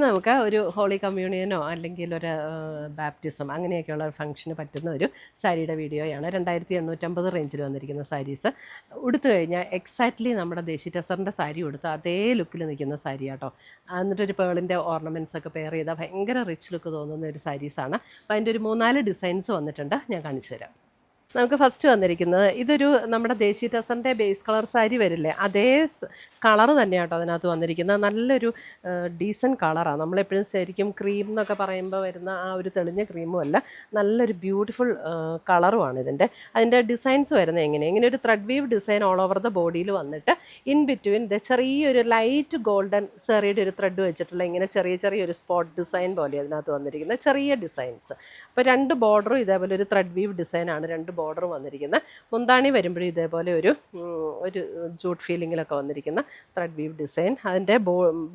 നമുക്ക് ഒരു ഹോളി കമ്മ്യൂണിയനോ അല്ലെങ്കിൽ ഒരു ബാപ്റ്റിസം അങ്ങനെയൊക്കെയുള്ള ഒരു ഫംഗ്ഷന് പറ്റുന്ന ഒരു സാരിയുടെ വീഡിയോയാണ്. 2850 റേഞ്ചിൽ വന്നിരിക്കുന്ന സാരീസ്. ഉടുത്തു കഴിഞ്ഞാൽ എക്സാക്ട്ലി നമ്മുടെ ദേശി ടെസറിൻ്റെ സാരി ഉടുത്ത് അതേ ലുക്കിൽ നിൽക്കുന്ന സാരി കേട്ടോ. എന്നിട്ടൊരു പേളിൻ്റെ ഓർണമെൻറ്റ്സ് ഒക്കെ പെയർ ചെയ്താൽ ഭയങ്കര റിച്ച് ലുക്ക് തോന്നുന്ന ഒരു സാരീസാണ്. അപ്പോൾ അതിൻ്റെ ഒരു 3-4 ഡിസൈൻസ് വന്നിട്ടുണ്ട്, ഞാൻ കാണിച്ചു തരാം. നമുക്ക് ഫസ്റ്റ് വന്നിരിക്കുന്നത് ഇതൊരു നമ്മുടെ ദേശി ടെസറിൻ്റെ ബേസ് കളർ സാരി വരില്ലേ, അതേ കളറ് തന്നെയാണ് കേട്ടോ അതിനകത്ത് വന്നിരിക്കുന്നത്. നല്ലൊരു ഡീസൻറ്റ് കളറാണ്. നമ്മളെപ്പോഴും ശരിക്കും ക്രീം എന്നൊക്കെ പറയുമ്പോൾ വരുന്ന ആ ഒരു തെളിഞ്ഞ ക്രീമും അല്ല, നല്ലൊരു ബ്യൂട്ടിഫുൾ കളറുമാണ് ഇതിൻ്റെ. അതിൻ്റെ ഡിസൈൻസ് വരുന്നത് ഇങ്ങനെ ഒരു thread we've design all over the ബോഡിയിൽ വന്നിട്ട് ഇൻ ബിറ്റ്വീൻ ചെറിയൊരു ലൈറ്റ് ഗോൾഡൻ സെറിയുടെ ഒരു ത്രെഡ് വെച്ചിട്ടുള്ള ഇങ്ങനെ ചെറിയൊരു സ്പോട്ട് ഡിസൈൻ പോലെ അതിനകത്ത് വന്നിരിക്കുന്ന ചെറിയ ഡിസൈൻസ്. അപ്പോൾ 2 ബോർഡറും ഇതേപോലെ ഒരു ത്രെഡ് വീവ് ഡിസൈനാണ് 2 ബോർഡറും വന്നിരിക്കുന്നത്. മുന്താണി വരുമ്പോഴും ഇതേപോലെ ഒരു ജൂട്ട് ഫീലിങ്ങിലൊക്കെ വന്നിരിക്കുന്ന ത്രെഡ് വീവ് ഡിസൈൻ. അതിൻ്റെ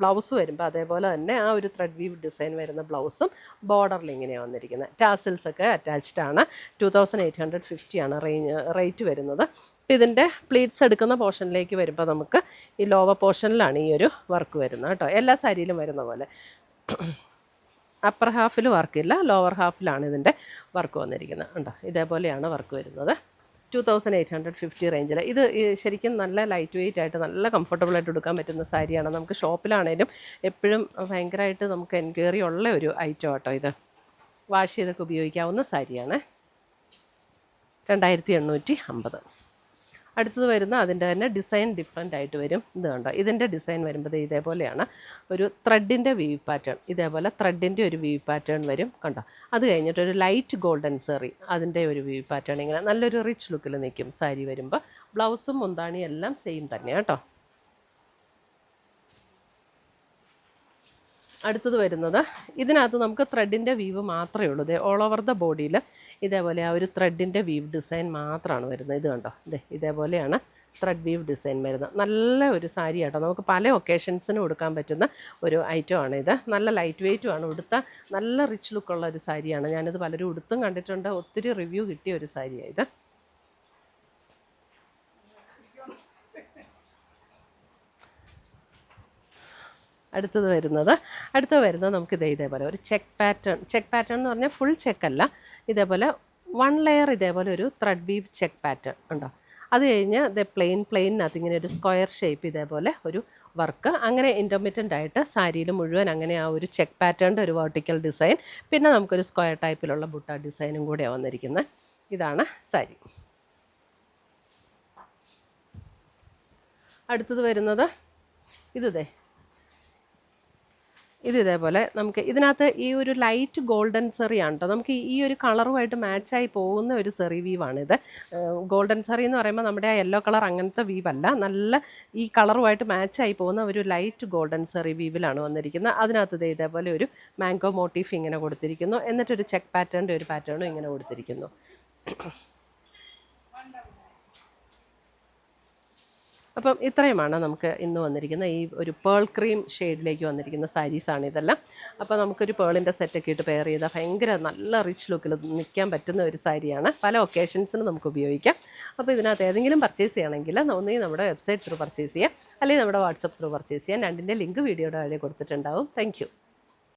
ബ്ലൗസ് വരുമ്പോൾ അതേപോലെ തന്നെ ആ ഒരു ത്രെഡ് വീവ് ഡിസൈൻ വരുന്ന ബ്ലൗസും ബോർഡറിൽ ഇങ്ങനെയാണ് വന്നിരിക്കുന്നത്. ടാസിൽസ് ഒക്കെ അറ്റാച്ച്ഡ് ആണ്. 2850 ആണ് റേറ്റ് വരുന്നത്. അപ്പോൾ ഇതിൻ്റെ പ്ലീറ്റ്സ് എടുക്കുന്ന പോർഷനിലേക്ക് വരുമ്പോൾ നമുക്ക് ഈ ലോവർ പോർഷനിലാണ് ഈ ഒരു വർക്ക് വരുന്നത് കേട്ടോ. എല്ലാ സാരിയിലും വരുന്ന പോലെ അപ്പർ ഹാഫിൽ വർക്കില്ല, ലോവർ ഹാഫിലാണ് ഇതിൻ്റെ വർക്ക് വന്നിരിക്കുന്നത് ഉണ്ടോ. ഇതേപോലെയാണ് വർക്ക് വരുന്നത്. 2850 റേഞ്ചിൽ. ഇത് ശരിക്കും നല്ല ലൈറ്റ് വെയിറ്റ് ആയിട്ട് നല്ല കംഫർട്ടബിളായിട്ട് എടുക്കാൻ പറ്റുന്ന സാരിയാണ്. നമുക്ക് ഷോപ്പിലാണേലും എപ്പോഴും ഭയങ്കരമായിട്ട് നമുക്ക് എൻക്വയറി ഉള്ള ഒരു ഐറ്റം കേട്ടോ. ഇത് വാഷ് ചെയ്തൊക്കെ ഉപയോഗിക്കാവുന്ന സാരിയാണ്. 2850. അടുത്തത് വരുന്ന അതിൻ്റെ തന്നെ ഡിസൈൻ ഡിഫറെൻ്റ് ആയിട്ട് വരും. ഇത് കണ്ടോ, ഇതിൻ്റെ ഡിസൈൻ വരുമ്പോൾ ഇതേപോലെയാണ്. ഒരു ത്രെഡിൻ്റെ വീവ് പാറ്റേൺ, ഇതേപോലെ ത്രെഡിൻ്റെ ഒരു വീവ് പാറ്റേൺ വരും കണ്ടോ. അത് കഴിഞ്ഞിട്ടൊരു ലൈറ്റ് ഗോൾഡൻ സെറി, അതിൻ്റെ ഒരു വീവ് പാറ്റേൺ ഇങ്ങനെ നല്ലൊരു റിച്ച് ലുക്കിൽ നിൽക്കും സാരി വരുമ്പോൾ. ബ്ലൗസും മുന്താണിയും എല്ലാം സെയിം തന്നെയാണ് കേട്ടോ. അടുത്തത് വരുന്നത് ഇതിനകത്ത് നമുക്ക് ത്രെഡിൻ്റെ വീവ് മാത്രമേ ഉള്ളൂ. ഇതേ ഓൾ ഓവർ ദ ബോഡിയിൽ ഇതേപോലെ ആ ഒരു ത്രെഡിൻ്റെ വീവ് ഡിസൈൻ മാത്രമാണ് വരുന്നത്. ഇത് കണ്ടോ, ഇതേപോലെയാണ് ത്രെഡ് വീവ് ഡിസൈൻ വരുന്നത്. നല്ല ഒരു സാരി കേട്ടോ. നമുക്ക് പല ഒക്കേഷൻസിനും കൊടുക്കാൻ പറ്റുന്ന ഒരു ഐറ്റമാണ് ഇത്. നല്ല ലൈറ്റ് വെയ്റ്റുമാണ്. ഉടുത്ത നല്ല റിച്ച് ലുക്കുള്ള ഒരു സാരിയാണ്. ഞാനിത് പലരും ഉടുത്തും കണ്ടിട്ടുണ്ട്. ഒത്തിരി റിവ്യൂ കിട്ടിയ ഒരു സാരിയാണ് ഇത്. അടുത്തത് വരുന്നത് നമുക്ക് ഇതേപോലെ ഒരു ചെക്ക് പാറ്റേൺ എന്ന് പറഞ്ഞാൽ ഫുൾ ചെക്കല്ല, ഇതേപോലെ 1 ലെയർ ഇതേപോലെ ഒരു ത്രെഡ് വീവ് ചെക്ക് പാറ്റേൺ ഉണ്ടോ. അത് കഴിഞ്ഞ് പ്ലെയിനകത്ത് ഇങ്ങനെ ഒരു സ്ക്വയർ ഷേപ്പ് ഇതേപോലെ ഒരു വർക്ക്. അങ്ങനെ ഇൻ്റർമിറ്റൻ്റ് ആയിട്ട് സാരിയിൽ മുഴുവൻ അങ്ങനെ ആ ഒരു ചെക്ക് പാറ്റേണിൻ്റെ ഒരു വെർട്ടിക്കൽ ഡിസൈൻ, പിന്നെ നമുക്കൊരു സ്ക്വയർ ടൈപ്പിലുള്ള ബുട്ട ഡിസൈനും കൂടെയാണ് വന്നിരിക്കുന്നത്. ഇതാണ് സാരി. അടുത്തത് വരുന്നത് ഇതേപോലെ നമുക്ക് ഇതിനകത്ത് ഈ ഒരു ലൈറ്റ് ഗോൾഡൻ സെറിയാണ് കേട്ടോ. നമുക്ക് ഈ ഒരു കളറുമായിട്ട് മാച്ചായി പോകുന്ന ഒരു സെറി വീവാണിത്. ഗോൾഡൻ സെറി എന്ന് പറയുമ്പോൾ നമ്മുടെ ആ യെല്ലോ കളർ അങ്ങനത്തെ വീവല്ല, നല്ല ഈ കളറുമായിട്ട് മാച്ചായി പോകുന്ന ഒരു ലൈറ്റ് ഗോൾഡൻ സെറി വീവിലാണ് വന്നിരിക്കുന്നത്. അതിനകത്ത് ഇതേപോലെ ഒരു മാംഗോ മോട്ടീഫ് ഇങ്ങനെ കൊടുത്തിരിക്കുന്നു. എന്നിട്ടൊരു ചെക്ക് പാറ്റേണിൻ്റെ ഒരു പാറ്റേണും ഇങ്ങനെ കൊടുത്തിരിക്കുന്നു. അപ്പം ഇത്രയുമാണ് നമുക്ക് ഇന്ന് വന്നിരിക്കുന്ന ഈ ഒരു പേൾ ക്രീം ഷെയ്ഡിലേക്ക് വന്നിരിക്കുന്ന സാരീസാണ് ഇതെല്ലാം. അപ്പോൾ നമുക്കൊരു പേളിൻ്റെ സെറ്റൊക്കെ ഇട്ട് പെയർ ചെയ്താൽ ഭയങ്കര നല്ല റിച്ച് ലുക്കിൽ നിൽക്കാൻ പറ്റുന്ന ഒരു സാരിയാണ്. പല ഒക്കേഷൻസിനും നമുക്ക് ഉപയോഗിക്കാം. അപ്പോൾ ഇതിനകത്ത് ഏതെങ്കിലും പർച്ചേസ് ചെയ്യണമെങ്കിൽ ഒന്നുകിൽ നമ്മുടെ വെബ്സൈറ്റ് ത്രൂ പർച്ചേസ് ചെയ്യാം, അല്ലെങ്കിൽ നമ്മുടെ വാട്സപ്പ് ത്രൂ പർച്ചേസ് ചെയ്യാം. രണ്ടിൻ്റെ ലിങ്ക് വീഡിയോയുടെ താഴെ കൊടുത്തിട്ടുണ്ടാവും. താങ്ക്